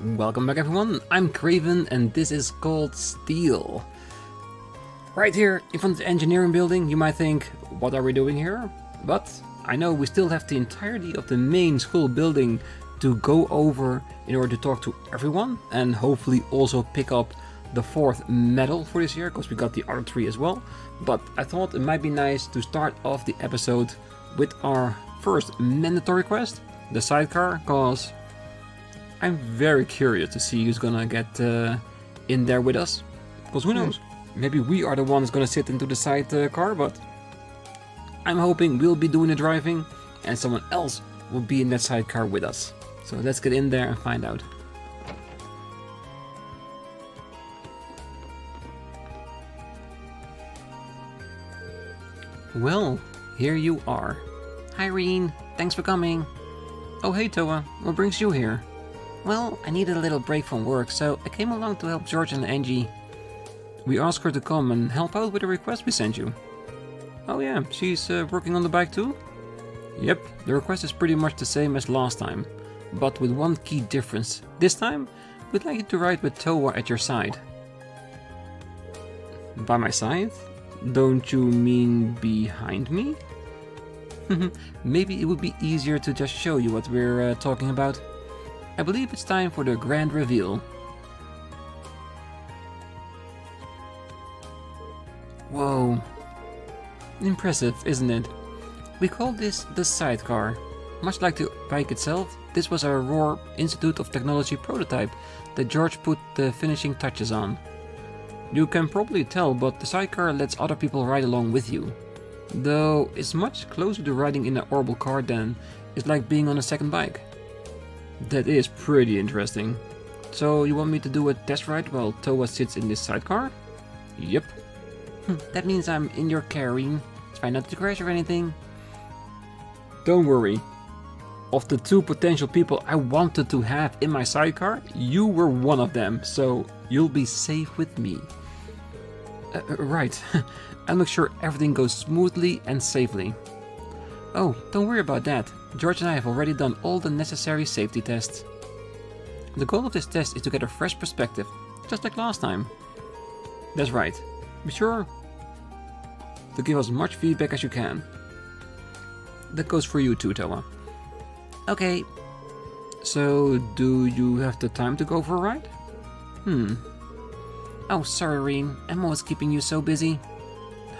Welcome back everyone, I'm Craven and this is called Steel. Right here in front of the engineering building you might think, what are we doing here? But I know we still have the entirety of the main school building to go over in order to talk to everyone and hopefully also pick up the 4th medal for this year, because we got the other 3 as well. But I thought it might be nice to start off the episode with our first mandatory quest, the sidecar, because I'm very curious to see who's gonna get in there with us. Because who knows, maybe we are the ones gonna sit into the sidecar, but I'm hoping we'll be doing the driving and someone else will be in that sidecar with us. So let's get in there and find out. Well, here you are. Hi Rean, thanks for coming. Oh hey Towa, what brings you here? Well, I needed a little break from work, so I came along to help George and Angie. We asked her to come and help out with the request we sent you. Oh yeah, she's working on the bike too? Yep, the request is pretty much the same as last time, but with one key difference. This time, we'd like you to ride with Towa at your side. By my side? Don't you mean behind me? Maybe it would be easier to just show you what we're talking about. I believe it's time for the grand reveal. Whoa. Impressive, isn't it? We call this the sidecar. Much like the bike itself, this was a raw Institute of Technology prototype that George put the finishing touches on. You can probably tell, but the sidecar lets other people ride along with you. Though it's much closer to riding in an orbital car than it's like being on a second bike. That is pretty interesting. So you want me to do a test ride while Towa sits in this sidecar? Yep. That means I'm in your care, Rean. Try not to crash or anything. Don't worry. Of the 2 potential people I wanted to have in my sidecar, you were one of them, so you'll be safe with me. Right. I'll make sure everything goes smoothly and safely. Oh, don't worry about that. George and I have already done all the necessary safety tests. The goal of this test is to get a fresh perspective, just like last time. That's right. Be sure to give us much feedback as you can. That goes for you too, Towa. Okay. So, do you have the time to go for a ride? Oh, sorry, Rean. I'm always keeping you so busy.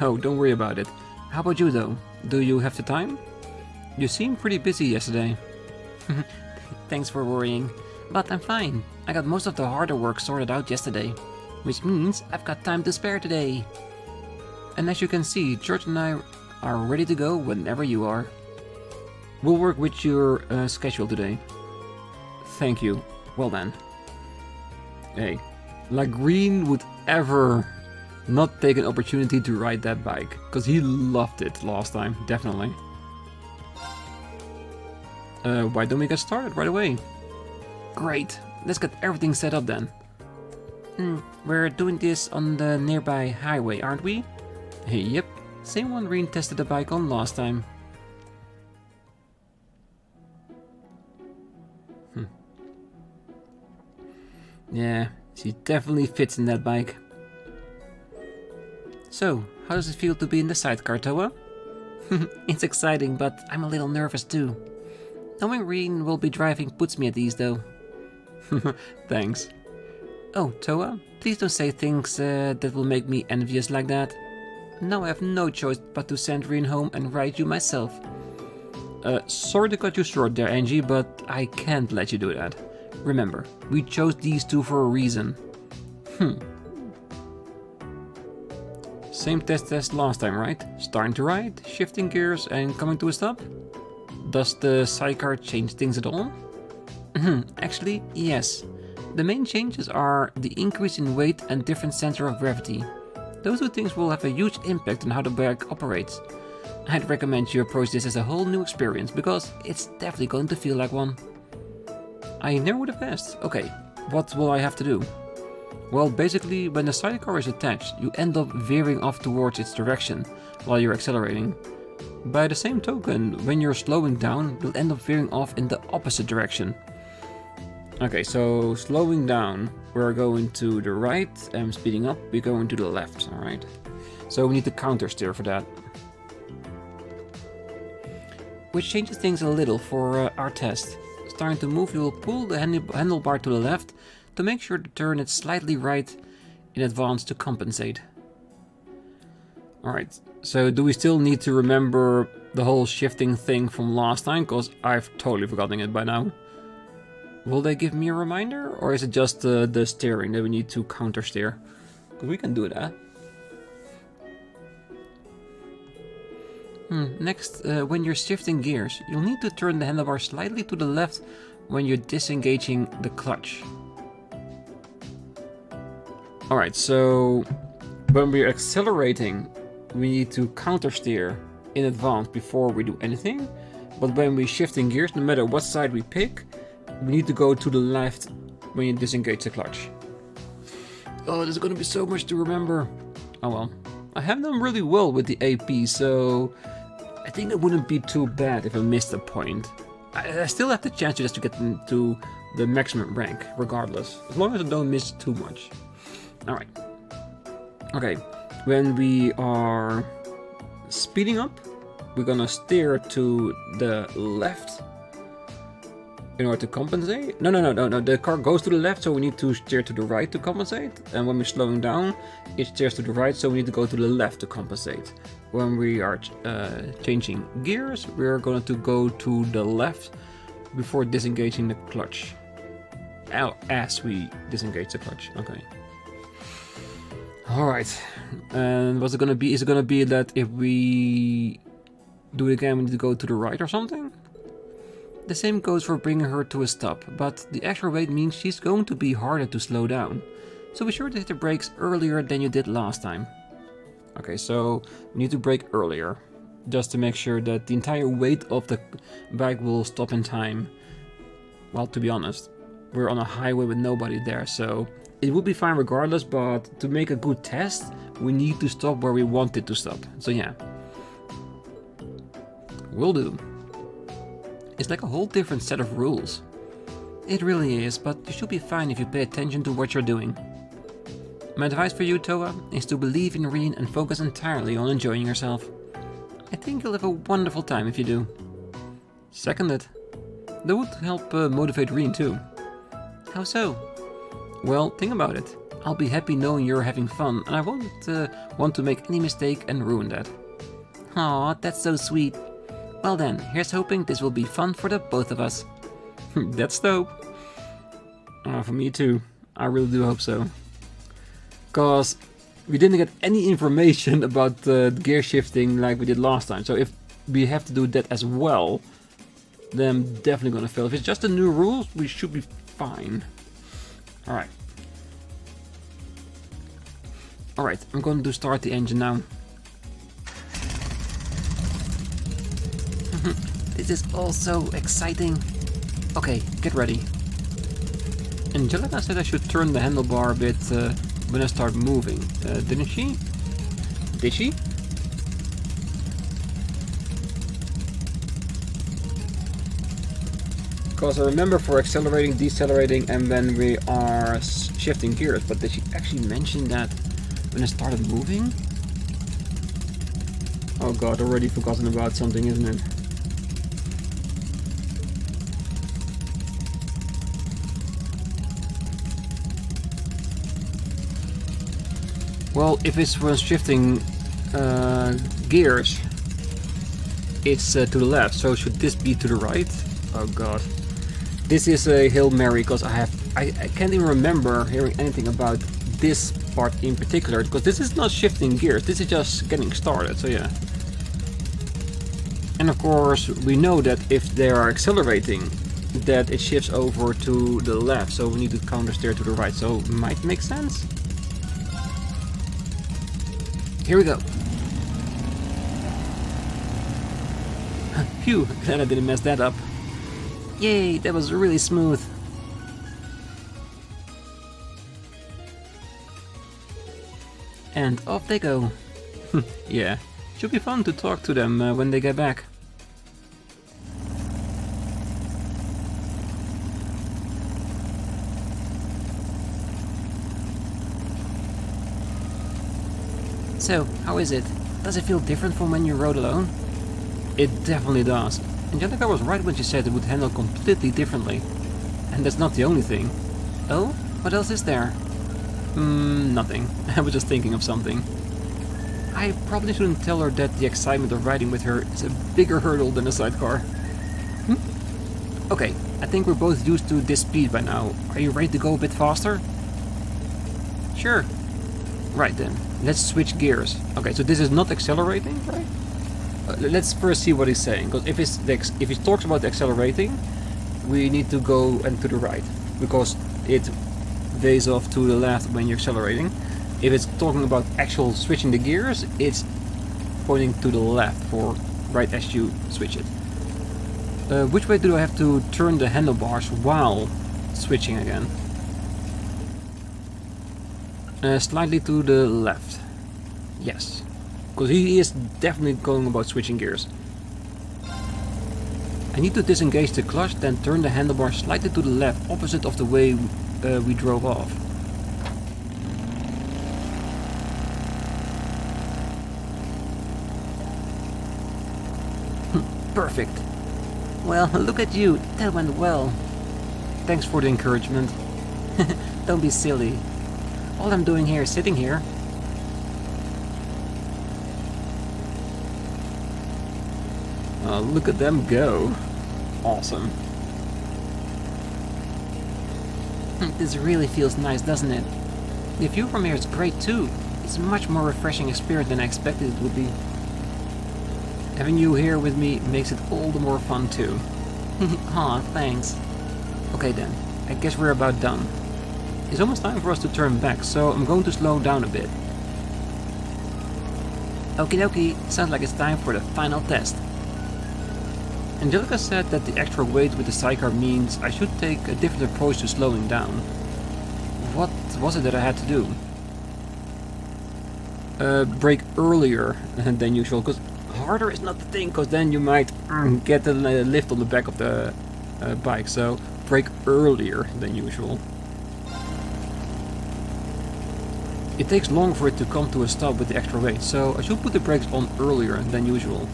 Oh, don't worry about it. How about you, though? Do you have the time? You seemed pretty busy yesterday. Thanks for worrying. But I'm fine. I got most of the harder work sorted out yesterday. Which means I've got time to spare today. And as you can see, George and I are ready to go whenever you are. We'll work with your schedule today. Thank you. Well then. Hey, like Rean would ever not take an opportunity to ride that bike, because he loved it last time, definitely. Why don't we get started right away? Great, let's get everything set up then. We're doing this on the nearby highway, aren't we? Hey, yep, same one Rean tested the bike on last time. Yeah, she definitely fits in that bike. So, how does it feel to be in the sidecar, Towa? It's exciting, but I'm a little nervous too. Knowing Rean will be driving puts me at ease though. Thanks. Oh, Towa, please don't say things that will make me envious like that. Now I have no choice but to send Rean home and ride you myself. Sorry to cut you short there, Angie, but I can't let you do that. Remember, we chose these 2 for a reason. Same test as last time, right? Starting to ride, shifting gears and coming to a stop? Does the sidecar change things at all? Actually, yes. The main changes are the increase in weight and different center of gravity. Those 2 things will have a huge impact on how the bike operates. I'd recommend you approach this as a whole new experience, because it's definitely going to feel like one. I never would have guessed. Okay, what will I have to do? Well, basically, when the sidecar is attached, you end up veering off towards its direction while you're accelerating. By the same token, when you're slowing down, you'll end up veering off in the opposite direction. Okay, so slowing down, we're going to the right, and speeding up, we're going to the left, alright? So we need to counter steer for that. Which changes things a little for our test. Starting to move, you will pull the handlebar to the left to make sure to turn it slightly right in advance to compensate. Alright, so do we still need to remember the whole shifting thing from last time? Because I've totally forgotten it by now. Will they give me a reminder, or is it just the steering that we need to counter steer? Because we can do that. Next, when you're shifting gears, you'll need to turn the handlebar slightly to the left when you're disengaging the clutch. Alright, so when we're accelerating, we need to counter steer in advance before we do anything. But when we're shifting gears, no matter what side we pick, we need to go to the left when you disengage the clutch. Oh, there's gonna be so much to remember. Oh well. I have done really well with the AP, so I think it wouldn't be too bad if I missed a point. I still have the chance just to get into the maximum rank, regardless. As long as I don't miss too much. Alright. Okay, when we are speeding up, we're gonna steer to the left in order to compensate. No, the car goes to the left, so we need to steer to the right to compensate. And when we're slowing down, it steers to the right, so we need to go to the left to compensate. When we are changing gears, we're going to go to the left before disengaging the clutch. As we disengage the clutch, okay. Alright, and what's it gonna be? Is it gonna be that if we do it again, we need to go to the right or something? The same goes for bringing her to a stop, but the extra weight means she's going to be harder to slow down. So be sure to hit the brakes earlier than you did last time. Okay, so we need to brake earlier, just to make sure that the entire weight of the bike will stop in time. Well, to be honest, we're on a highway with nobody there, so it would be fine regardless, but to make a good test, we need to stop where we want it to stop. So yeah, will do. It's like a whole different set of rules. It really is, but you should be fine if you pay attention to what you're doing. My advice for you, Towa, is to believe in Rean and focus entirely on enjoying yourself. I think you'll have a wonderful time if you do. Seconded. That would help motivate Rean too. How so? Well, think about it. I'll be happy knowing you're having fun, and I won't want to make any mistake and ruin that. Aw, that's so sweet. Well then, here's hoping this will be fun for the both of us. That's dope. For me too. I really do hope so. Cause we didn't get any information about the gear shifting like we did last time. So if we have to do that as well, then I'm definitely gonna fail. If it's just the new rules, we should be fine. Alright. Alright, I'm going to start the engine now. This is all so exciting. Okay, get ready. Angelica said I should turn the handlebar a bit when I start moving. Didn't she? Did she? Because I remember for accelerating, decelerating, and when we are shifting gears, but did she actually mention that when I started moving? Oh god, already forgotten about something, isn't it? Well, if it's when shifting gears, it's to the left, so should this be to the right? Oh god. This is a Hail Mary, because I can't even remember hearing anything about this part in particular, because this is not shifting gears, this is just getting started, so yeah. And of course, we know that if they are accelerating, that it shifts over to the left, so we need to counter steer to the right, so it might make sense. Here we go. Phew, glad I didn't mess that up. Yay, that was really smooth. And off they go. Yeah, should be fun to talk to them when they get back. So, how is it? Does it feel different from when you rode alone? It definitely does. Angelica was right when she said it would handle completely differently. And that's not the only thing. Oh? What else is there? Nothing. I was just thinking of something. I probably shouldn't tell her that the excitement of riding with her is a bigger hurdle than a sidecar. Okay, I think we're both used to this speed by now. Are you ready to go a bit faster? Sure. Right then, let's switch gears. Okay, so this is not accelerating, right? Let's first see what he's saying, because if he talks about accelerating, we need to go and to the right, because it veers off to the left when you're accelerating. If it's talking about actual switching the gears, it's pointing to the left for right as you switch it. Which way do I have to turn the handlebars while switching again? Slightly to the left. Yes. Because he is definitely going about switching gears. I need to disengage the clutch, then turn the handlebars slightly to the left, opposite of the way we drove off. Perfect. Well, look at you, that went well. Thanks for the encouragement. Don't be silly. All I'm doing here is sitting here. Look at them go. Awesome. This really feels nice, doesn't it? The view from here is great too. It's a much more refreshing experience than I expected it would be. Having you here with me makes it all the more fun too. Aw, thanks. Okay then, I guess we're about done. It's almost time for us to turn back, so I'm going to slow down a bit. Okie dokie, sounds like it's time for the final test. Angelica said that the extra weight with the sidecar means I should take a different approach to slowing down. What was it that I had to do? Brake earlier than usual, because harder is not the thing, because then you might get the lift on the back of the bike, so brake earlier than usual. It takes long for it to come to a stop with the extra weight, so I should put the brakes on earlier than usual.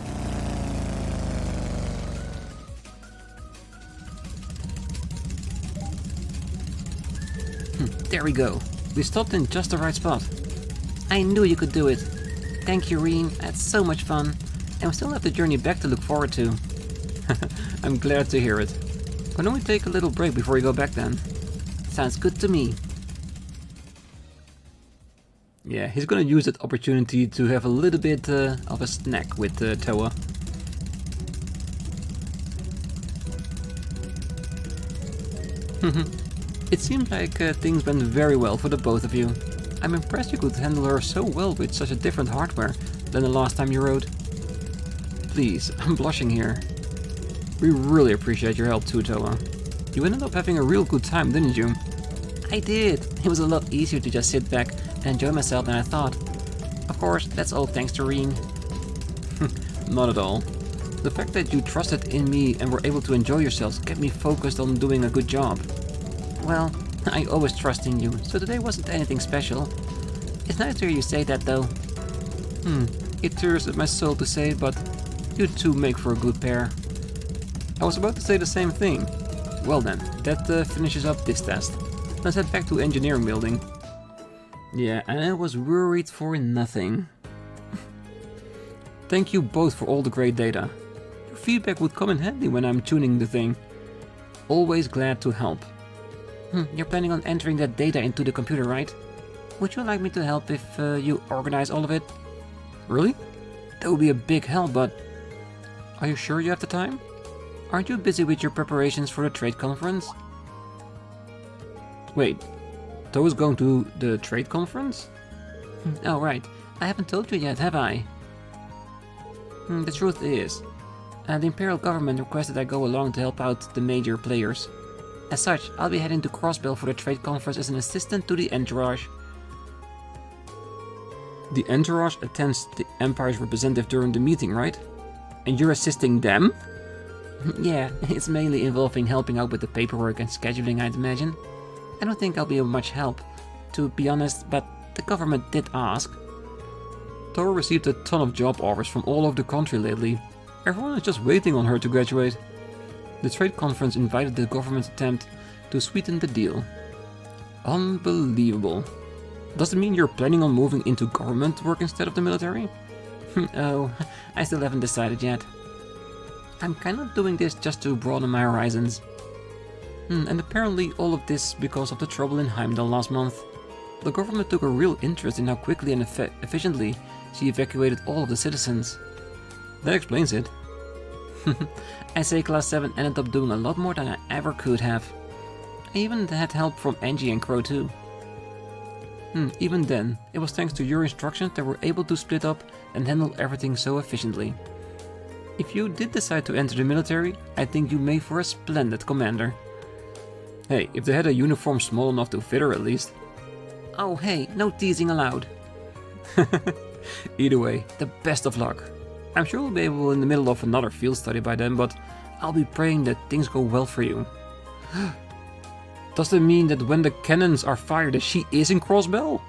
There we go. We stopped in just the right spot. I knew you could do it. Thank you, Rean. That's so much fun. And we still have the journey back to look forward to. I'm glad to hear it. Why don't we take a little break before we go back then? Sounds good to me. Yeah, he's gonna use that opportunity to have a little bit of a snack with Towa. It seems like things went very well for the both of you. I'm impressed you could handle her so well with such a different hardware than the last time you rode. Please, I'm blushing here. We really appreciate your help too, Towa. You ended up having a real good time, didn't you? I did. It was a lot easier to just sit back and enjoy myself than I thought. Of course, that's all thanks to Rean. Not at all. The fact that you trusted in me and were able to enjoy yourselves kept me focused on doing a good job. Well, I always trust in you, so today wasn't anything special. It's nice to hear you say that, though. It tears at my soul to say, but you two make for a good pair. I was about to say the same thing. Well then, that finishes up this test. Let's head back to engineering building. Yeah, and I was worried for nothing. Thank you both for all the great data. Your feedback would come in handy when I'm tuning the thing. Always glad to help. You're planning on entering that data into the computer, right? Would you like me to help if you organize all of it? Really? That would be a big help, but... Are you sure you have the time? Aren't you busy with your preparations for the trade conference? Wait, Towa's going to the trade conference? Oh right, I haven't told you yet, have I? The truth is, the Imperial government requested I go along to help out the major players. As such, I'll be heading to Crossbell for the trade conference as an assistant to the Entourage. The Entourage attends the Empire's representative during the meeting, right? And you're assisting them? Yeah, it's mainly involving helping out with the paperwork and scheduling, I'd imagine. I don't think I'll be of much help, to be honest, but the government did ask. Towa received a ton of job offers from all over the country lately. Everyone is just waiting on her to graduate. The trade conference invited the government's attempt to sweeten the deal. Unbelievable. Does it mean you're planning on moving into government work instead of the military? Oh, I still haven't decided yet. I'm kind of doing this just to broaden my horizons. And apparently all of this because of the trouble in Heimdall last month. The government took a real interest in how quickly and efficiently she evacuated all of the citizens. That explains it. I say Class 7 ended up doing a lot more than I ever could have. I even had help from Angie and Crow too. Even then, it was thanks to your instructions that we're able to split up and handle everything so efficiently. If you did decide to enter the military, I think you made for a splendid commander. Hey, if they had a uniform small enough to fit her at least. Oh hey, no teasing allowed. Either way, the best of luck. I'm sure we'll be able in the middle of another field study by then, but I'll be praying that things go well for you. Does that mean that when the cannons are fired that she is in Crossbell?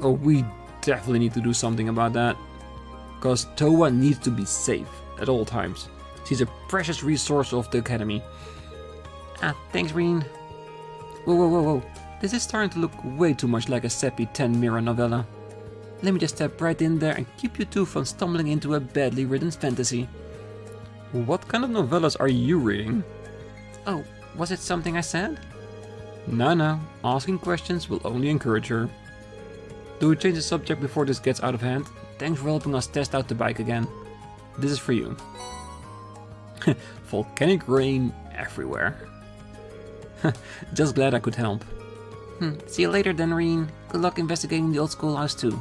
Oh, we definitely need to do something about that. Because Towa needs to be safe at all times. She's a precious resource of the academy. Thanks, Rean. Whoa. This is starting to look way too much like a sappy 10-mirror novella. Let me just step right in there and keep you two from stumbling into a badly written fantasy. What kind of novellas are you reading? Oh, was it something I said? No. Asking questions will only encourage her. Do we change the subject before this gets out of hand? Thanks for helping us test out the bike again. This is for you. Volcanic rain everywhere. Just glad I could help. See you later then, Rean. Good luck investigating the old schoolhouse too.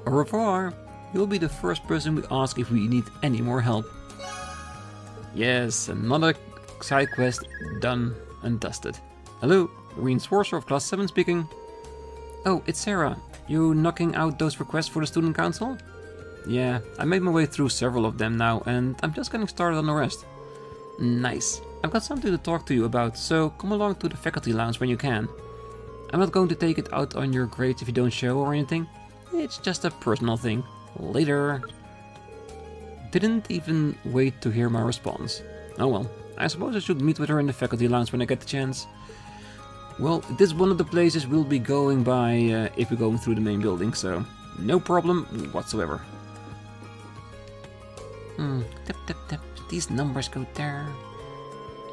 Au revoir. You'll be the first person we ask if we need any more help. Yes, another side quest done and dusted. Hello, Rean Schwarzer of Class 7 speaking. Oh, it's Sarah. You knocking out those requests for the student council? Yeah, I made my way through several of them now and I'm just getting started on the rest. Nice. I've got something to talk to you about, so come along to the faculty lounge when you can. I'm not going to take it out on your grades if you don't show or anything. It's just a personal thing. Later. Didn't even wait to hear my response. Oh well, I suppose I should meet with her in the faculty lounge when I get the chance. Well, this is one of the places we'll be going by if we're going through the main building, so no problem whatsoever. Tap. These numbers go there.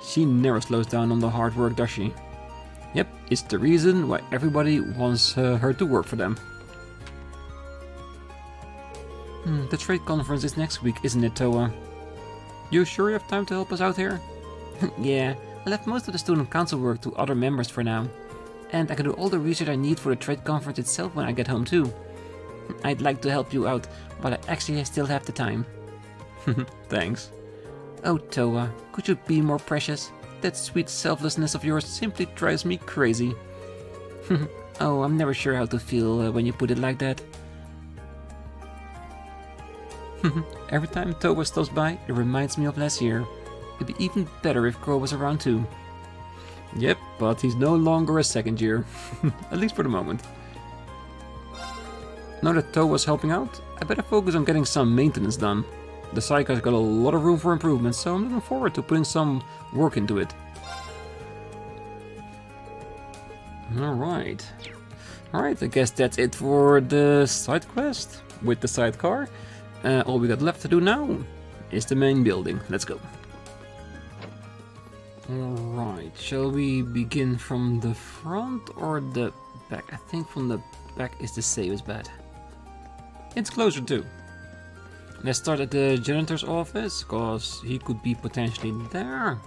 She never slows down on the hard work, does she? Yep, it's the reason why everybody wants her to work for them. The trade conference is next week, isn't it, Towa? You sure you have time to help us out here? Yeah, I left most of the student council work to other members for now. And I can do all the research I need for the trade conference itself when I get home too. I'd like to help you out, but I actually still have the time. Thanks. Oh, Towa, could you be more precious? That sweet selflessness of yours simply drives me crazy. Oh, I'm never sure how to feel when you put it like that. Every time Towa stops by, it reminds me of last year. It'd be even better if Crow was around too. Yep, but he's no longer a second year. At least for the moment. Now that Towa's helping out, I better focus on getting some maintenance done. The site has got a lot of room for improvement, so I'm looking forward to putting some work into it. Alright, I guess that's it for the side quest with the sidecar. All we got left to do now is the main building. Let's go. Alright, shall we begin from the front or the back? I think from the back is the safest bet. It's closer too. Let's start at the janitor's office, cause he could be potentially there.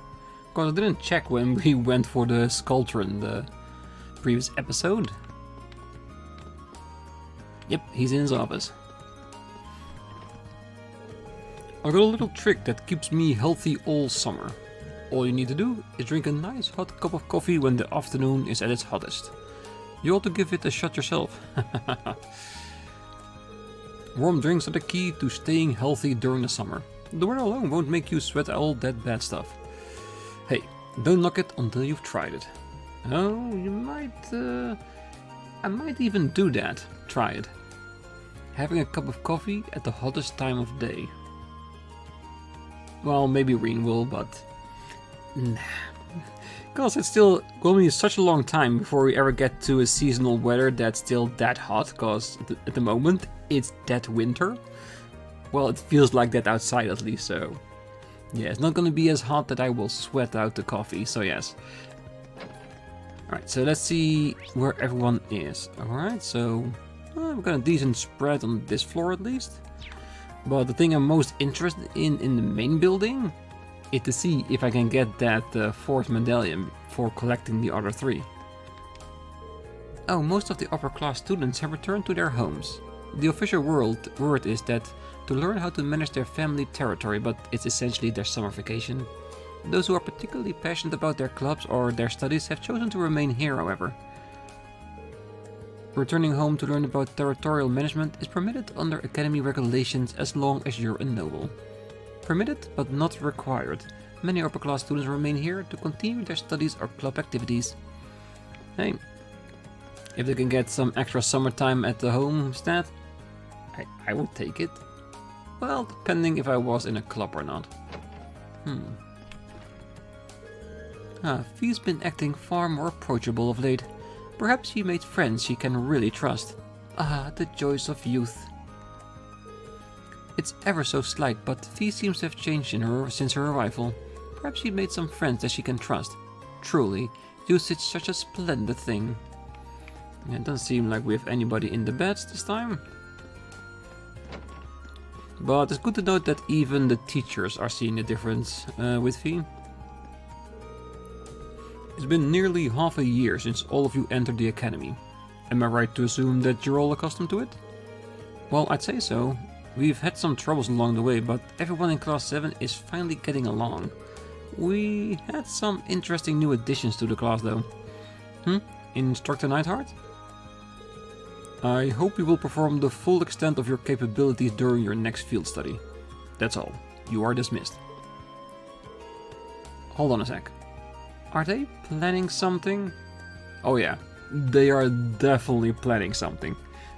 Cause I didn't check when we went for the sculpture in the previous episode. Yep, he's in his office. I got a little trick that keeps me healthy all summer. All you need to do is drink a nice hot cup of coffee when the afternoon is at its hottest. You ought to give it a shot yourself. Warm drinks are the key to staying healthy during the summer. The weather alone won't make you sweat all that bad stuff. Hey, don't knock it until you've tried it. Oh, you might... I might even do that. try it. Having a cup of coffee at the hottest time of day. Well, maybe Rean will, but nah. Because it's still going to be such a long time before we ever get to a seasonal weather that's still that hot, because at the moment it's that winter. Well, it feels like that outside at least, so yeah, it's not going to be as hot that I will sweat out the coffee, so yes. Alright, so let's see where everyone is. Alright, so we've got a decent spread on this floor at least. But the thing I'm most interested in the main building is to see if I can get that fourth medallion for collecting the other three. Oh, most of the upper class students have returned to their homes. The official word is that to learn how to manage their family territory, but it's essentially their summer vacation. Those who are particularly passionate about their clubs or their studies have chosen to remain here, however. Returning home to learn about territorial management is permitted under Academy regulations as long as you're a noble. Permitted, but not required. Many upper-class students remain here to continue their studies or club activities. Hey, if they can get some extra summertime at the homestead, I would take it. Well, depending if I was in a club or not. Fee's been acting far more approachable of late. Perhaps she made friends she can really trust. Ah, the joys of youth. It's ever so slight, but Fee seems to have changed in her since her arrival. Perhaps she made some friends that she can trust. Truly, youth is such a splendid thing. It doesn't seem like we have anybody in the beds this time. But it's good to note that even the teachers are seeing a difference with Fee. It's been nearly half a year since all of you entered the academy. Am I right to assume that you're all accustomed to it? Well, I'd say so. We've had some troubles along the way, but everyone in Class 7 is finally getting along. We had some interesting new additions to the class though. Instructor Neidhart? I hope you will perform the full extent of your capabilities during your next field study. That's all. You are dismissed. Hold on a sec. Are they planning something? Oh yeah, they are definitely planning something.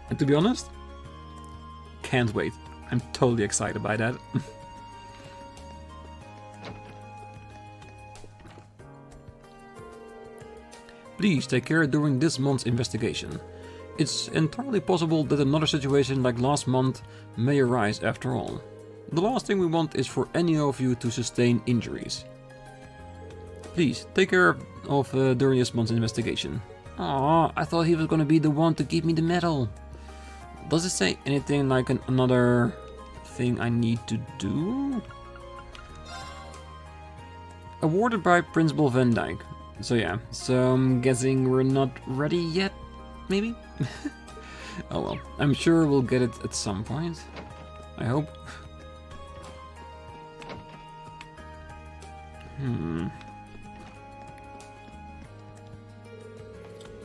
And to be honest, can't wait. I'm totally excited by that. Please take care during this month's investigation. It's entirely possible that another situation like last month may arise after all. The last thing we want is for any of you to sustain injuries. Please, take care of during this month's investigation. Aw, I thought he was gonna be the one to give me the medal. Does it say anything like another thing I need to do? Awarded by Principal Van Dyke. So yeah, so I'm guessing we're not ready yet, maybe? Oh well, I'm sure we'll get it at some point. I hope.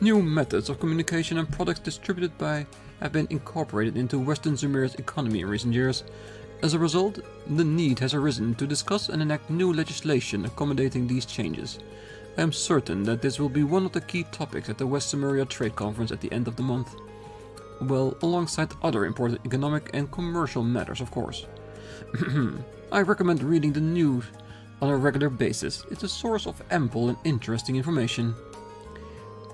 New methods of communication and products distributed by have been incorporated into Western Zemuria's economy in recent years. As a result, the need has arisen to discuss and enact new legislation accommodating these changes. I am certain that this will be one of the key topics at the West Zemuria Trade Conference at the end of the month. Well, alongside other important economic and commercial matters, of course. I recommend reading the news on a regular basis. It's a source of ample and interesting information.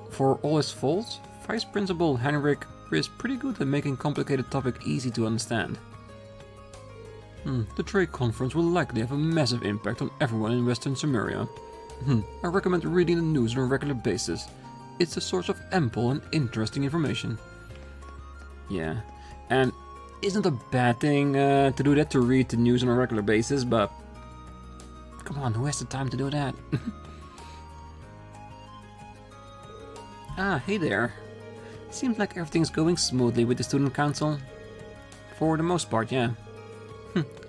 For all his faults, Vice Principal Henrik is pretty good at making complicated topics easy to understand. The trade conference will likely have a massive impact on everyone in Western Zemuria. I recommend reading the news on a regular basis. It's a source of ample and interesting information. Yeah, and isn't a bad thing to do that, to read the news on a regular basis, but come on, who has the time to do that? Ah, hey there. Seems like everything's going smoothly with the student council. For the most part, yeah.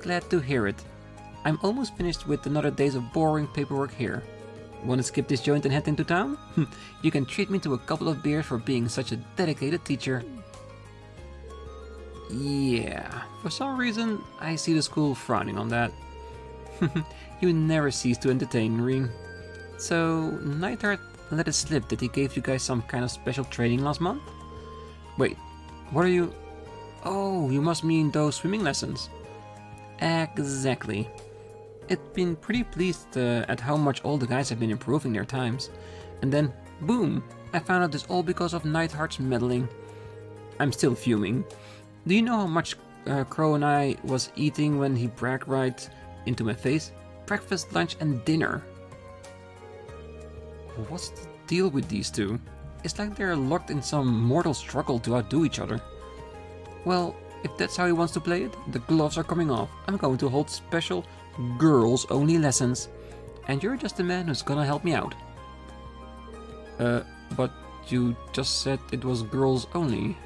Glad to hear it. I'm almost finished with another days of boring paperwork here. Want to skip this joint and head into town? You can treat me to a couple of beers for being such a dedicated teacher. Yeah, for some reason I see the school frowning on that. You never cease to entertain, Rean. So, Neidhart let it slip that he gave you guys some kind of special training last month? Wait, What are you... Oh, you must mean those swimming lessons. Exactly. I've been pretty pleased at how much all the guys have been improving their times. And then, boom, I found out this all because of Neidhart's meddling. I'm still fuming. Do you know how much Crow and I was eating when he bragged right into my face? Breakfast, lunch and dinner. What's the deal with these two? It's like they're locked in some mortal struggle to outdo each other. Well, if that's how he wants to play it, the gloves are coming off. I'm going to hold special girls-only lessons. And you're just the man who's gonna help me out. But you just said it was girls only.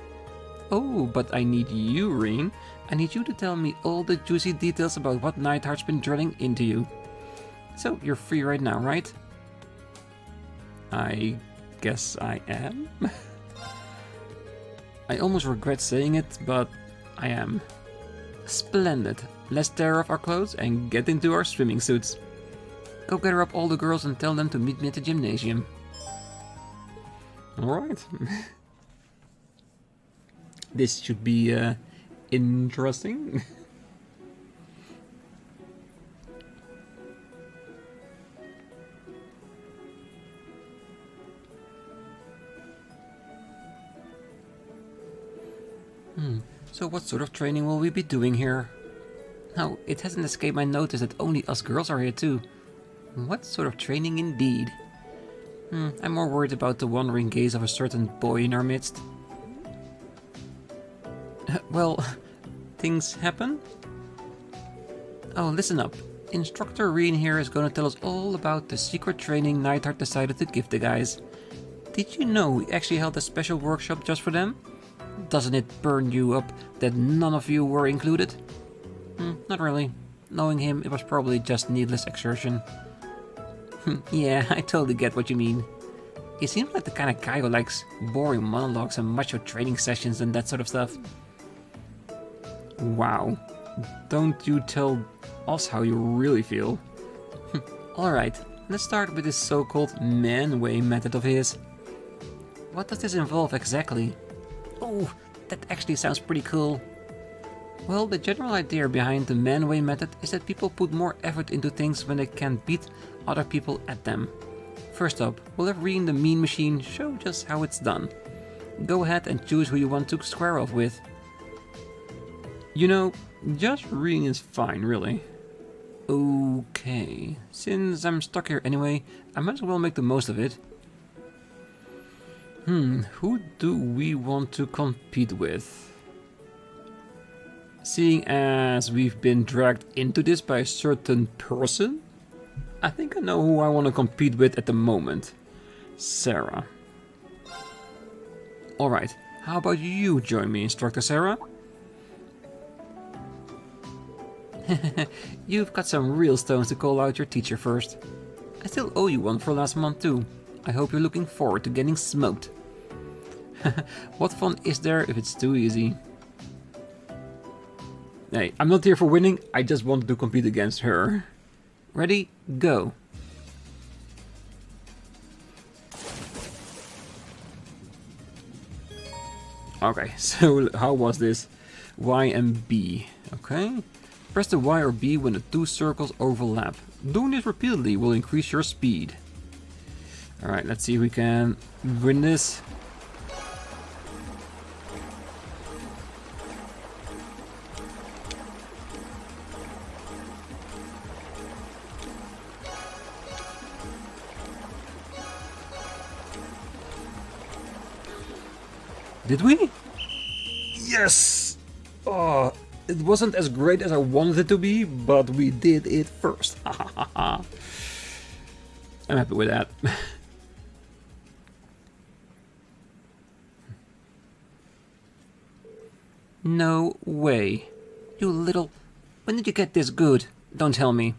Oh, but I need you, Rean. I need you to tell me all the juicy details about what Neidhart's been drilling into you. So, you're free right now, right? I guess I am? I almost regret saying it, but I am. Splendid. Let's tear off our clothes and get into our swimming suits. Go gather up all the girls and tell them to meet me at the gymnasium. Alright. This should be interesting. So what sort of training will we be doing here? Now, it hasn't escaped my notice that only us girls are here too. What sort of training indeed? I'm more worried about the wandering gaze of a certain boy in our midst. Well, things happen? Oh, listen up. Instructor Rean here is going to tell us all about the secret training Neidhart decided to give the guys. Did you know we actually held a special workshop just for them? Doesn't it burn you up that none of you were included? Not really. Knowing him, it was probably just needless exertion. Yeah, I totally get what you mean. He seems like the kind of guy who likes boring monologues and macho training sessions and that sort of stuff. Wow. Don't you tell us how you really feel. Alright, let's start with this so-called man-way method of his. What does this involve exactly? Oh, that actually sounds pretty cool. Well, the general idea behind the man-way method is that people put more effort into things when they can beat other people at them. First up, we'll have Rean the Mean Machine show just how it's done. Go ahead and choose who you want to square off with. You know, just Rean is fine, really. Okay, since I'm stuck here anyway, I might as well make the most of it. Who do we want to compete with? Seeing as we've been dragged into this by a certain person, I think I know who I want to compete with at the moment. Sarah. Alright, how about you join me, Instructor Sarah? You've got some real stones to call out your teacher first. I still owe you one for last month too. I hope you're looking forward to getting smoked. What fun is there if it's too easy? Hey, I'm not here for winning, I just wanted to compete against her. Ready? Go! Okay, so how was this? Y and B, okay? Press the Y or B when the two circles overlap. Doing this repeatedly will increase your speed. Alright, let's see if we can win this. Did we? Yes! Oh, it wasn't as great as I wanted it to be, but we did it first. I'm happy with that. No way. You little... When did you get this good? Don't tell me.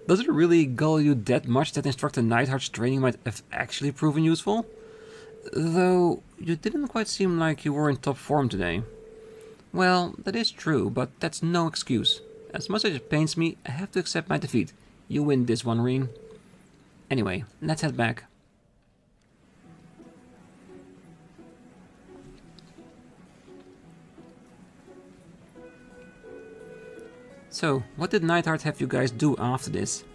Does it really gull you that much that Instructor Neidhart's training might have actually proven useful? Though, you didn't quite seem like you were in top form today. Well, that is true, but that's no excuse. As much as it pains me, I have to accept my defeat. You win this one, Rean. Anyway, let's head back. So, what did Neidhart have you guys do after this?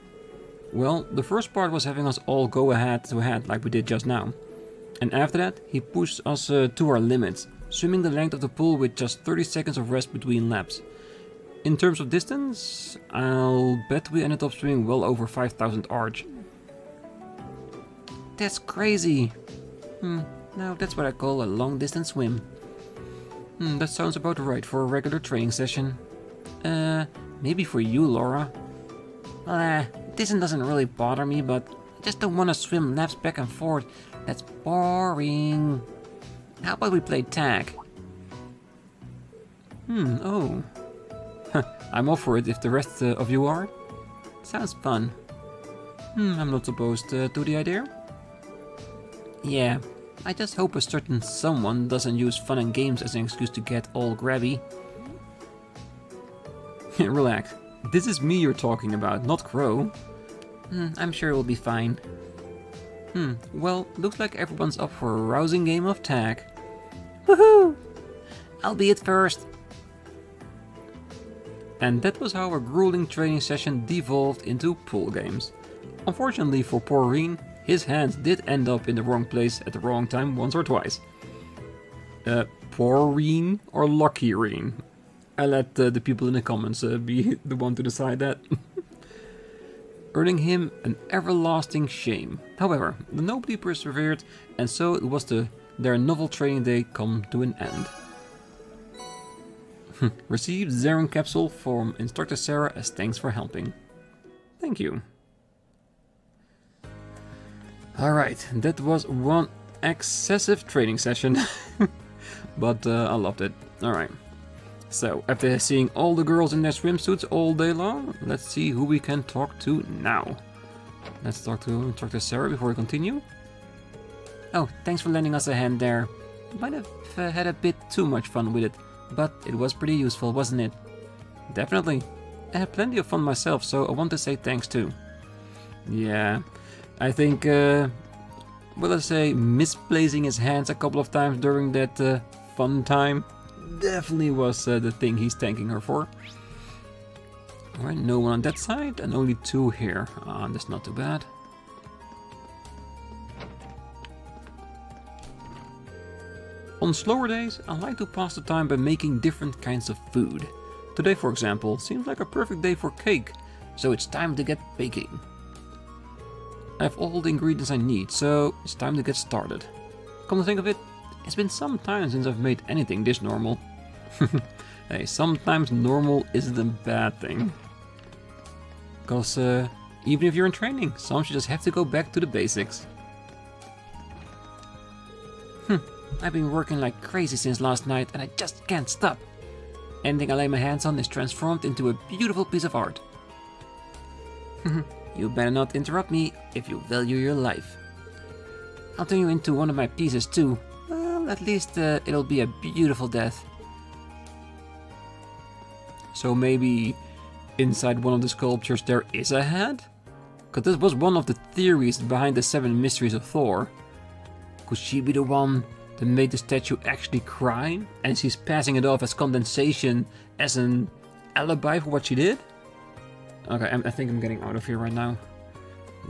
Well, the first part was having us all go ahead to head like we did just now. And after that, he pushed us to our limits, swimming the length of the pool with just 30 seconds of rest between laps. In terms of distance, I'll bet we ended up swimming well over 5,000 arch. That's crazy! Now that's what I call a long distance swim. That sounds about right for a regular training session. Maybe for you, Laura. Well, distance doesn't really bother me, but I just don't want to swim laps back and forth. That's boring. How about we play tag? Oh. I'm all for it if the rest of you are. Sounds fun. I'm not opposed to the idea. Yeah, I just hope a certain someone doesn't use fun and games as an excuse to get all grabby. Relax. This is me you're talking about, not Crow. I'm sure it will be fine. Well, looks like everyone's up for a rousing game of tag. Woohoo! I'll be it first. And that was how our grueling training session devolved into pool games. Unfortunately for poor Rean, his hands did end up in the wrong place at the wrong time once or twice. Poor Rean or lucky Rean? I let the people in the comments be the one to decide that. Earning him an everlasting shame. However, the nobody persevered, and so it was their novel training day come to an end. Received Zeren capsule from Instructor Sarah as thanks for helping. Thank you. Alright, that was one excessive training session. But I loved it. Alright. So, after seeing all the girls in their swimsuits all day long, let's see who we can talk to now. Let's talk to Instructor Sarah before we continue. Oh, thanks for lending us a hand there. Might have had a bit too much fun with it, but it was pretty useful, wasn't it? Definitely. I had plenty of fun myself, so I want to say thanks too. Yeah, I think, well, let's say misplacing his hands a couple of times during that fun time definitely was the thing he's thanking her for. Alright, no one on that side and only two here. That's not too bad. On slower days, I like to pass the time by making different kinds of food. Today, for example, seems like a perfect day for cake, so it's time to get baking. I have all the ingredients I need, so it's time to get started. Come to think of it, it's been some time since I've made anything this normal. Hey, sometimes normal isn't a bad thing. Because even if you're in training, some should just have to go back to the basics. I've been working like crazy since last night and I just can't stop. Anything I lay my hands on is transformed into a beautiful piece of art. You better not interrupt me if you value your life. I'll turn you into one of my pieces too. Well, at least it'll be a beautiful death. So maybe inside one of the sculptures there is a head? Because this was one of the theories behind the 7 mysteries of Thor. Could she be the one that made the statue actually cry? And she's passing it off as condensation as an alibi for what she did? Okay, I think I'm getting out of here right now.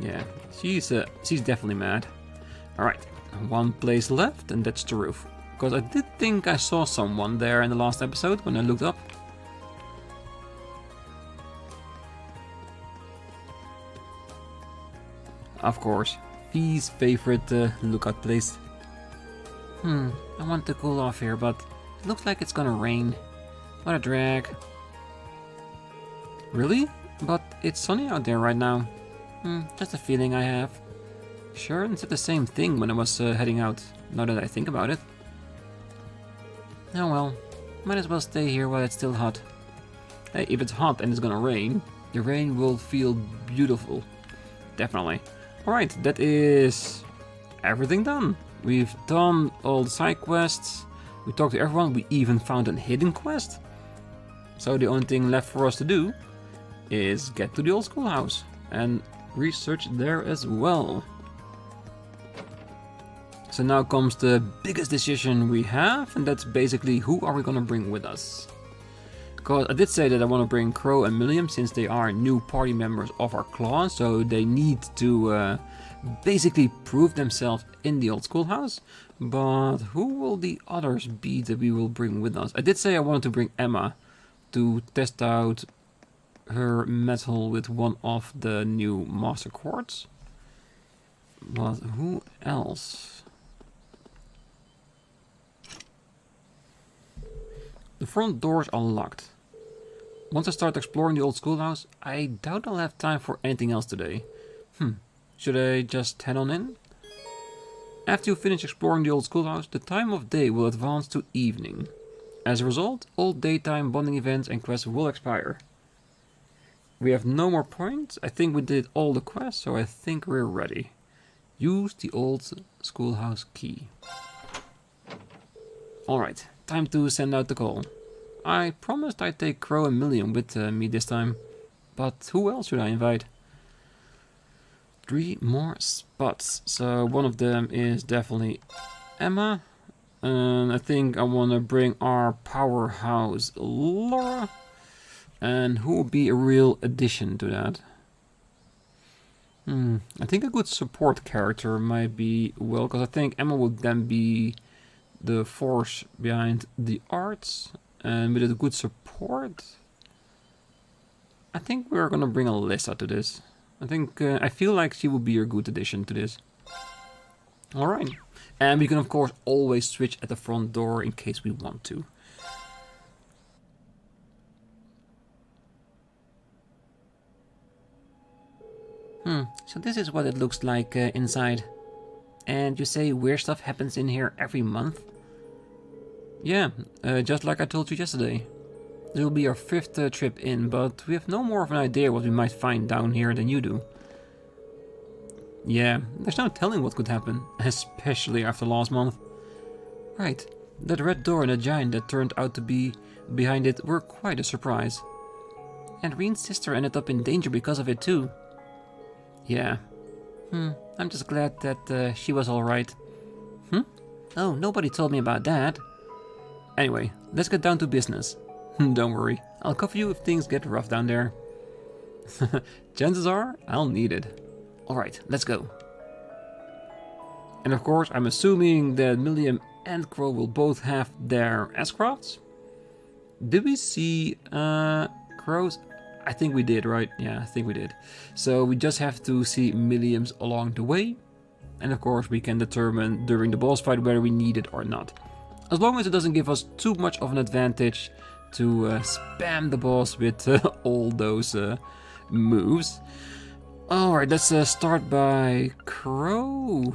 Yeah, she's definitely mad. Alright, one place left and that's the roof. Because I did think I saw someone there in the last episode when I looked up. Of course, Fee's favorite lookout place. I want to cool off here, but it looks like it's gonna rain. What a drag. Really? But it's sunny out there right now. Just a feeling I have. Sharon said the same thing when I was heading out, now that I think about it. Oh well, might as well stay here while it's still hot. Hey, if it's hot and it's gonna rain, the rain will feel beautiful. Definitely. Alright, that is everything done. We've done all the side quests, we talked to everyone, we even found a hidden quest. So the only thing left for us to do is get to the old schoolhouse and research there as well. So now comes the biggest decision we have, and that's basically who are we gonna bring with us. Because I did say that I want to bring Crow and Milliam since they are new party members of our clan, so they need to basically prove themselves in the old schoolhouse. But who will the others be that we will bring with us? I did say I wanted to bring Emma to test out her metal with one of the new master quartz. But who else? The front doors are locked. Once I start exploring the old schoolhouse, I doubt I'll have time for anything else today. Should I just head on in? After you finish exploring the old schoolhouse, the time of day will advance to evening. As a result, all daytime bonding events and quests will expire. We have no more points. I think we did all the quests, so I think we're ready. Use the old schoolhouse key. Alright, time to send out the call. I promised I'd take Crow and Milliam with me this time, but who else should I invite? 3 more spots, so one of them is definitely Emma, and I think I want to bring our powerhouse Laura, and who would be a real addition to that? I think a good support character might be well, because I think Emma would then be the force behind the arts, and with a good support, I think we're gonna bring Alyssa to this. I feel like she would be a good addition to this. Alright, and we can of course always switch at the front door in case we want to. So this is what it looks like inside. And you say weird stuff happens in here every month? Yeah, just like I told you yesterday. This will be our 5th trip in, but we have no more of an idea what we might find down here than you do. Yeah, there's no telling what could happen, especially after last month. Right, that red door and the giant that turned out to be behind it were quite a surprise. And Rean's sister ended up in danger because of it too. Yeah. I'm just glad that she was alright. Oh, nobody told me about that. Anyway, let's get down to business. Don't worry, I'll cover you if things get rough down there. Chances are, I'll need it. Alright, let's go. And of course, I'm assuming that Milliam and Crow will both have their S-crafts. Did we see Crow's? I think we did, right? Yeah, I think we did. So we just have to see Milliam's along the way. And of course, we can determine during the boss fight whether we need it or not. As long as it doesn't give us too much of an advantage to spam the boss with all those moves. Alright, let's start by Crow.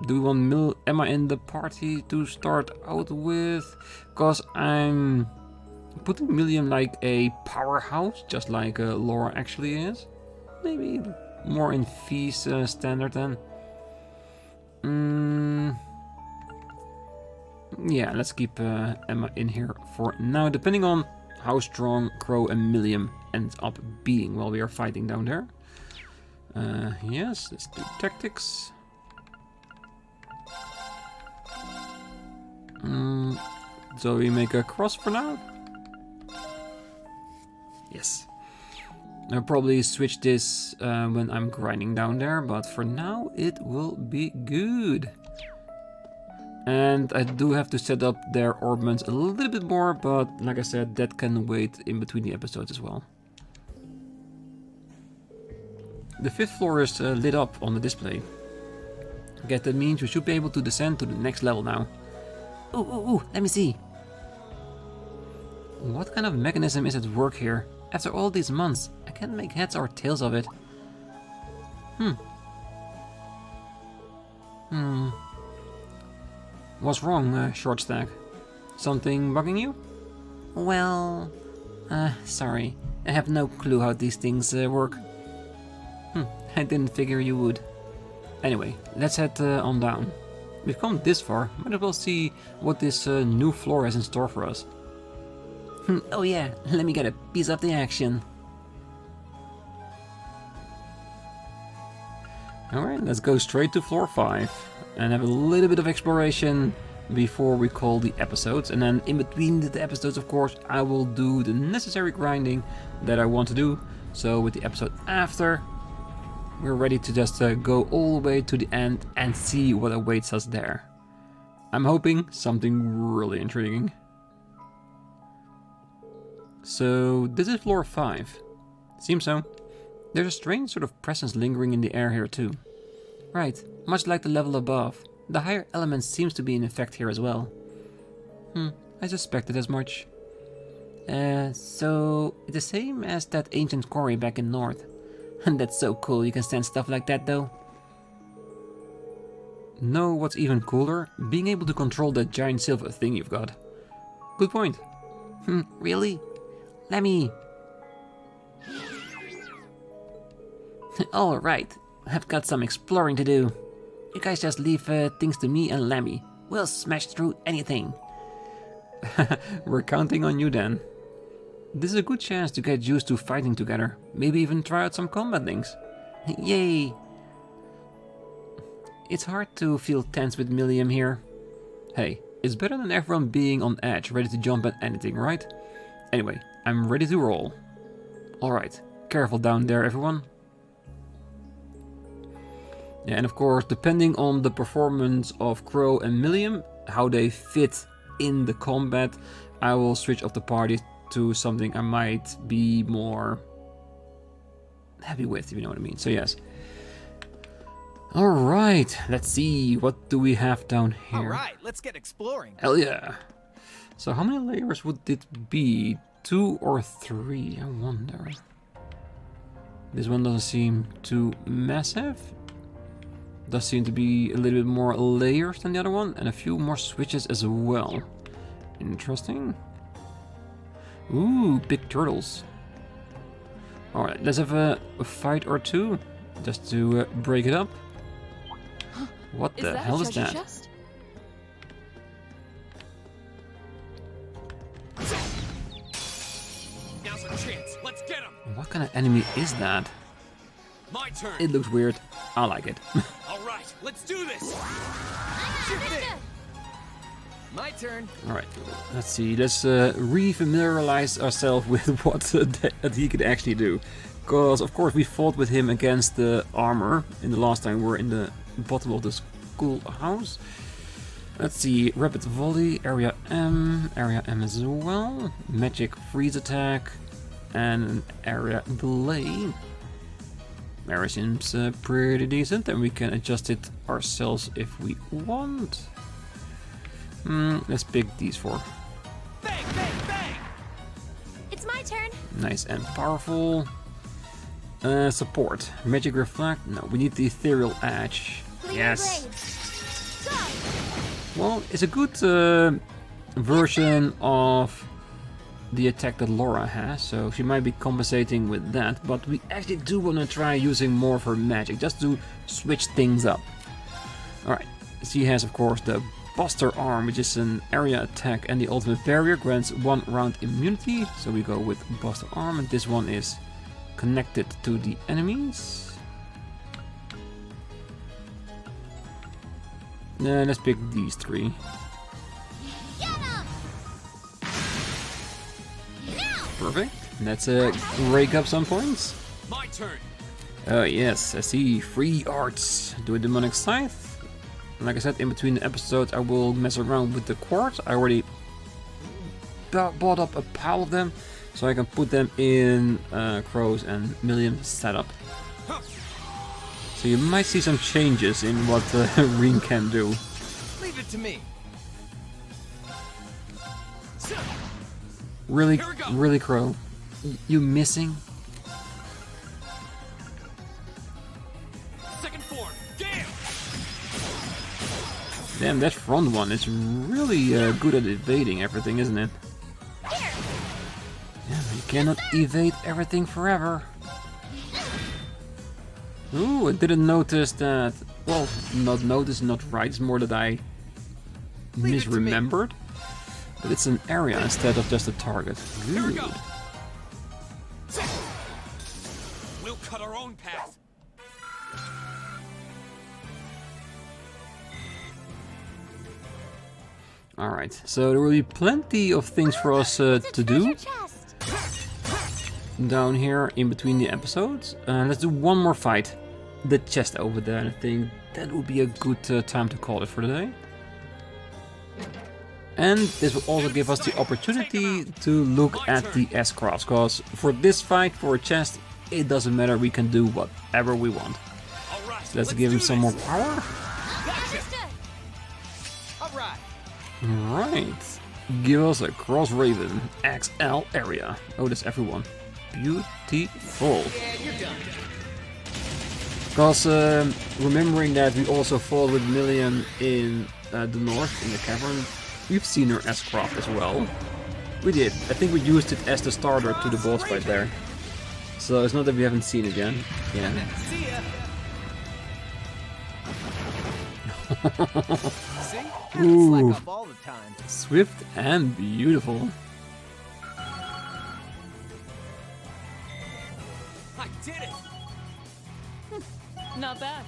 Do we want Emma in the party to start out with? Because I'm putting Milliam like a powerhouse, just like Laura actually is. Maybe more in Fee's standard then. Yeah, let's keep Emma in here for now, depending on how strong Crow and Milliam ends up being while we are fighting down there. Yes, let's do tactics. So we make a cross for now. Yes. I'll probably switch this when I'm grinding down there, but for now it will be good. And I do have to set up their orbments a little bit more, but like I said, that can wait in between the episodes as well. The 5th floor is lit up on the display. I guess that means we should be able to descend to the next level now. Ooh, let me see. What kind of mechanism is at work here? After all these months, I can't make heads or tails of it. What's wrong, Short Stack? Something bugging you? Well, sorry. I have no clue how these things work. I didn't figure you would. Anyway, let's head on down. We've come this far, might as well see what this new floor has in store for us. Oh yeah, let me get a piece of the action. Alright, let's go straight to floor 5 and have a little bit of exploration before we call the episodes, and then in between the episodes, of course, I will do the necessary grinding that I want to do. So with the episode after, we're ready to just go all the way to the end and see what awaits us there. I'm hoping something really intriguing. So this is floor 5. Seems so. There's a strange sort of presence lingering in the air here too. Right, much like the level above. The higher element seems to be in effect here as well. I suspected as much. So it's the same as that ancient quarry back in north. And that's so cool, you can stand stuff like that though. No, what's even cooler? Being able to control that giant silver thing you've got. Good point. Really? Let me... Alright, I've got some exploring to do. You guys just leave things to me and Lemmy. We'll smash through anything. We're counting on you then. This is a good chance to get used to fighting together. Maybe even try out some combat links. Yay! It's hard to feel tense with Milliam here. Hey, it's better than everyone being on edge, ready to jump at anything, right? Anyway, I'm ready to roll. Alright, careful down there everyone. Yeah, and of course, depending on the performance of Crow and Milliam, how they fit in the combat, I will switch off the party to something I might be more happy with, if you know what I mean. So yes. Alright, let's see, what do we have down here? Alright, let's get exploring. Hell yeah. So how many layers would it be? 2 or 3? I wonder. This one doesn't seem too massive. Does seem to be a little bit more layers than the other one, and a few more switches as well. Interesting. Ooh, big turtles. Alright, let's have a fight or two, just to break it up. What the hell is that? Chest? Now's our chance. Let's get him. What kind of enemy is that? My turn. It looks weird. I like it. All right, let's do this. My turn. Alright, let's see. Let's re-familiarize ourselves with what that he could actually do. Because, of course, we fought with him against the armor in the last time we were in the bottom of the schoolhouse. Let's see. Rapid volley, area M as well. Magic freeze attack, and an area delay. Area seems pretty decent, and we can adjust it ourselves if we want. Let's pick these 4. Bang, bang, bang. It's my turn. Nice and powerful. Support. Magic reflect. No, we need the ethereal edge. Yes. Well, it's a good version of the attack that Laura has, so she might be compensating with that, but we actually do want to try using more of her magic, just to switch things up. Alright, she has of course the Buster Arm, which is an area attack, and the ultimate barrier grants 1 round immunity, so we go with Buster Arm, and this one is connected to the enemies. Let's pick these 3. Perfect. Let's rake up some points. My turn. Yes, I see. Free arts. Do a demonic scythe. Like I said, in between the episodes, I will mess around with the quartz. I already bought up a pile of them, so I can put them in Crow's and Milliam's setup. So you might see some changes in what Rean can do. Leave it to me. Really, Crow? You missing? Second form. Damn, that front one is really good at evading everything, isn't it? Yeah, you cannot evade everything forever. Ooh, I didn't notice that. Well, not notice, not right. It's more that I misremembered. But it's an area instead of just a target. Good. We'll cut our own path. Alright, so there will be plenty of things for us to do down here in between the episodes. Let's do one more fight. The chest over there, I think that would be a good time to call it for today. And this will also give us the opportunity to look at the S-crafts, because for this fight, for a chest, it doesn't matter, we can do whatever we want. So let's give him some more power. Alright, give us a Cross Raven XL area. Oh, that's everyone. Beautiful. Because remembering that we also fought with Million in the north, in the cavern, we've seen her S-craft as well. We did. I think we used it as the starter to the boss fight there. So it's not that we haven't seen it yet. Yeah. Ooh, swift and beautiful. I did it. Not bad.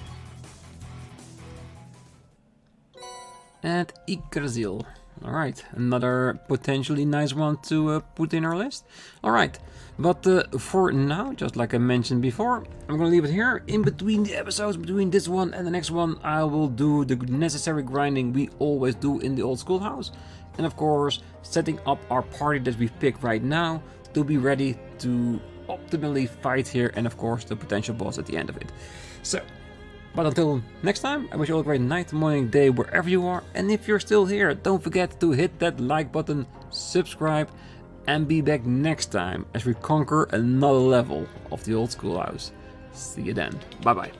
And Yggdrasil. Alright, another potentially nice one to put in our list. Alright, but for now, just like I mentioned before, I'm gonna leave it here. In between the episodes, between this one and the next one, I will do the necessary grinding we always do in the old schoolhouse. And of course, setting up our party that we've picked right now to be ready to optimally fight here, and of course the potential boss at the end of it. So, but until next time, I wish you all a great night, morning, day, wherever you are. And if you're still here, don't forget to hit that like button, subscribe, and be back next time as we conquer another level of the old schoolhouse. See you then. Bye bye.